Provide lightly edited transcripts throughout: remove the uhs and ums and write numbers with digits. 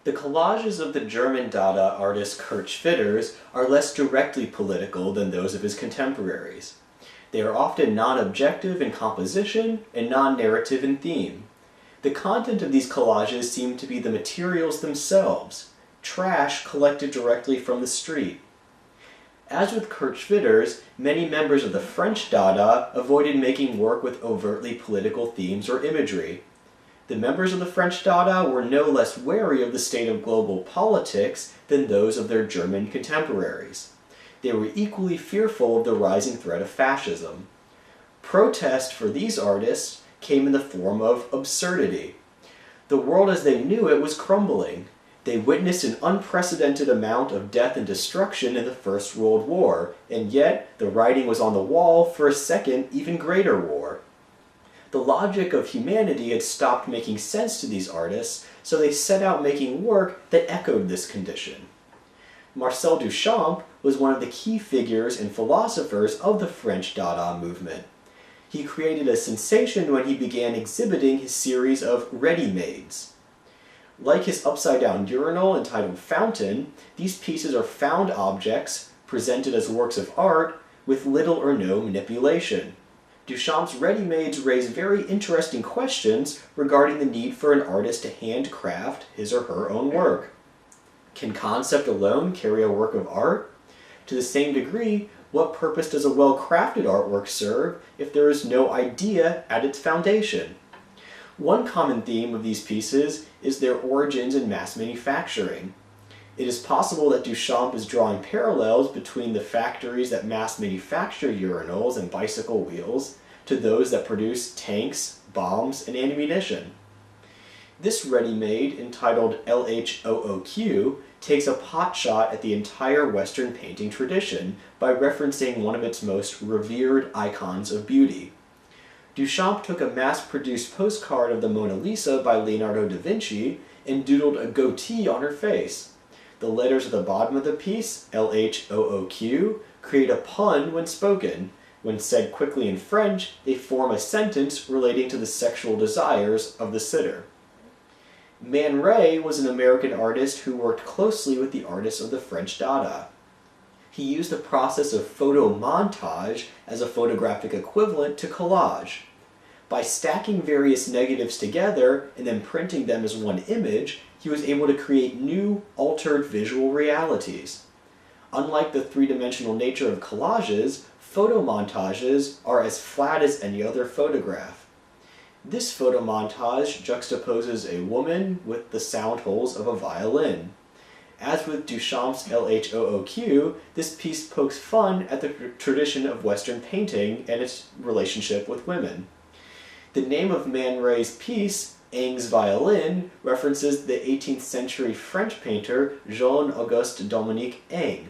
The collages of the German Dada artist Kurt Schwitters are less directly political than those of his contemporaries. They are often non-objective in composition and non-narrative in theme. The content of these collages seem to be the materials themselves, trash collected directly from the street. As with Kurt Schwitters, many members of the French Dada avoided making work with overtly political themes or imagery. The members of the French Dada were no less wary of the state of global politics than those of their German contemporaries. They were equally fearful of the rising threat of fascism. Protest for these artists came in the form of absurdity. The world as they knew it was crumbling. They witnessed an unprecedented amount of death and destruction in the First World War, and yet the writing was on the wall for a second, even greater war. The logic of humanity had stopped making sense to these artists, so they set out making work that echoed this condition. Marcel Duchamp was one of the key figures and philosophers of the French Dada movement. He created a sensation when he began exhibiting his series of Readymades. Like his upside-down urinal entitled Fountain, these pieces are found objects presented as works of art with little or no manipulation. Duchamp's Readymades raise very interesting questions regarding the need for an artist to handcraft his or her own work. Can concept alone carry a work of art? To the same degree, what purpose does a well-crafted artwork serve if there is no idea at its foundation? One common theme of these pieces is their origins in mass manufacturing. It is possible that Duchamp is drawing parallels between the factories that mass manufacture urinals and bicycle wheels to those that produce tanks, bombs, and ammunition. This ready-made, entitled LHOOQ, takes a potshot at the entire Western painting tradition by referencing one of its most revered icons of beauty. Duchamp took a mass-produced postcard of the Mona Lisa by Leonardo da Vinci and doodled a goatee on her face. The letters at the bottom of the piece, LHOOQ, create a pun when spoken. When said quickly in French, they form a sentence relating to the sexual desires of the sitter. Man Ray was an American artist who worked closely with the artists of the French Dada. He used the process of photomontage as a photographic equivalent to collage. By stacking various negatives together and then printing them as one image, he was able to create new, altered visual realities. Unlike the three-dimensional nature of collages, photomontages are as flat as any other photograph. This photomontage juxtaposes a woman with the sound holes of a violin. As with Duchamp's LHOOQ, this piece pokes fun at the tradition of Western painting and its relationship with women. The name of Man Ray's piece, Ingres' Violin, references the 18th century French painter Jean-Auguste Dominique Ingres.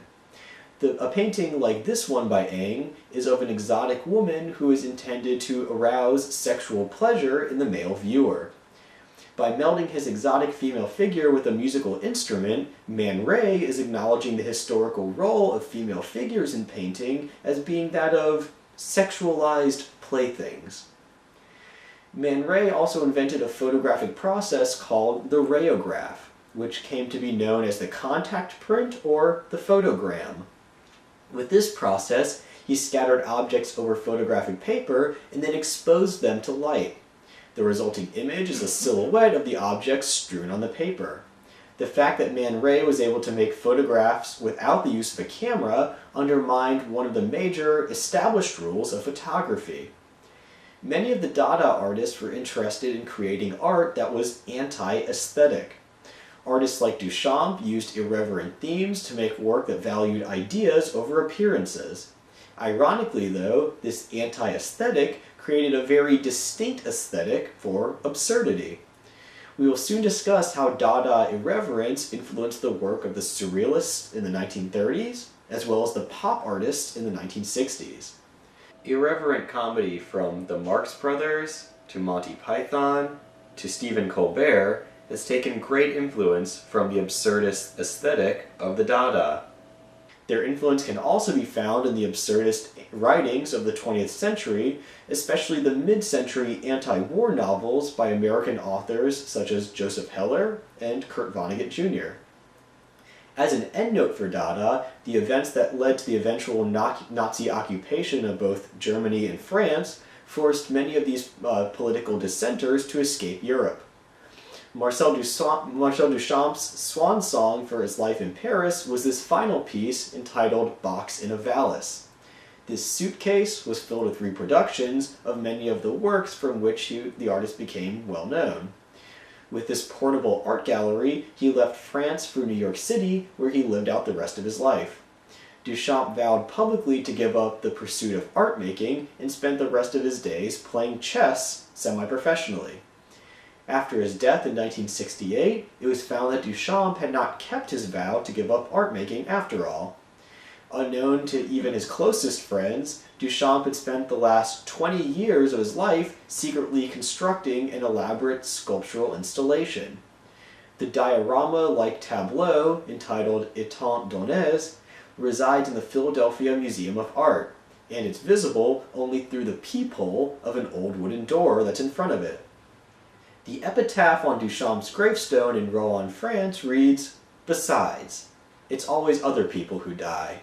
A painting like this one by Ingres is of an exotic woman who is intended to arouse sexual pleasure in the male viewer. By melding his exotic female figure with a musical instrument, Man Ray is acknowledging the historical role of female figures in painting as being that of sexualized playthings. Man Ray also invented a photographic process called the rayograph, which came to be known as the contact print or the photogram. With this process, he scattered objects over photographic paper and then exposed them to light. The resulting image is a silhouette of the objects strewn on the paper. The fact that Man Ray was able to make photographs without the use of a camera undermined one of the major established rules of photography. Many of the Dada artists were interested in creating art that was anti-aesthetic. Artists like Duchamp used irreverent themes to make work that valued ideas over appearances. Ironically, though, this anti-aesthetic created a very distinct aesthetic for absurdity. We will soon discuss how Dada irreverence influenced the work of the Surrealists in the 1930s, as well as the pop artists in the 1960s. Irreverent comedy from the Marx Brothers, to Monty Python, to Stephen Colbert, has taken great influence from the absurdist aesthetic of the Dada. Their influence can also be found in the absurdist writings of the 20th century, especially the mid-century anti-war novels by American authors such as Joseph Heller and Kurt Vonnegut Jr. As an endnote for Dada, the events that led to the eventual Nazi occupation of both Germany and France forced many of these political dissenters to escape Europe. Marcel Duchamp's swan song for his life in Paris was this final piece entitled Box in a Valise. This suitcase was filled with reproductions of many of the works from which the artist became well known. With this portable art gallery, he left France for New York City, where he lived out the rest of his life. Duchamp vowed publicly to give up the pursuit of art making and spent the rest of his days playing chess semi-professionally. After his death in 1968, it was found that Duchamp had not kept his vow to give up art making after all. Unknown to even his closest friends, Duchamp had spent the last 20 years of his life secretly constructing an elaborate sculptural installation. The diorama-like tableau, entitled Étant Données, resides in the Philadelphia Museum of Art, and it's visible only through the peephole of an old wooden door that's in front of it. The epitaph on Duchamp's gravestone in Rouen, France reads, "Besides, it's always other people who die."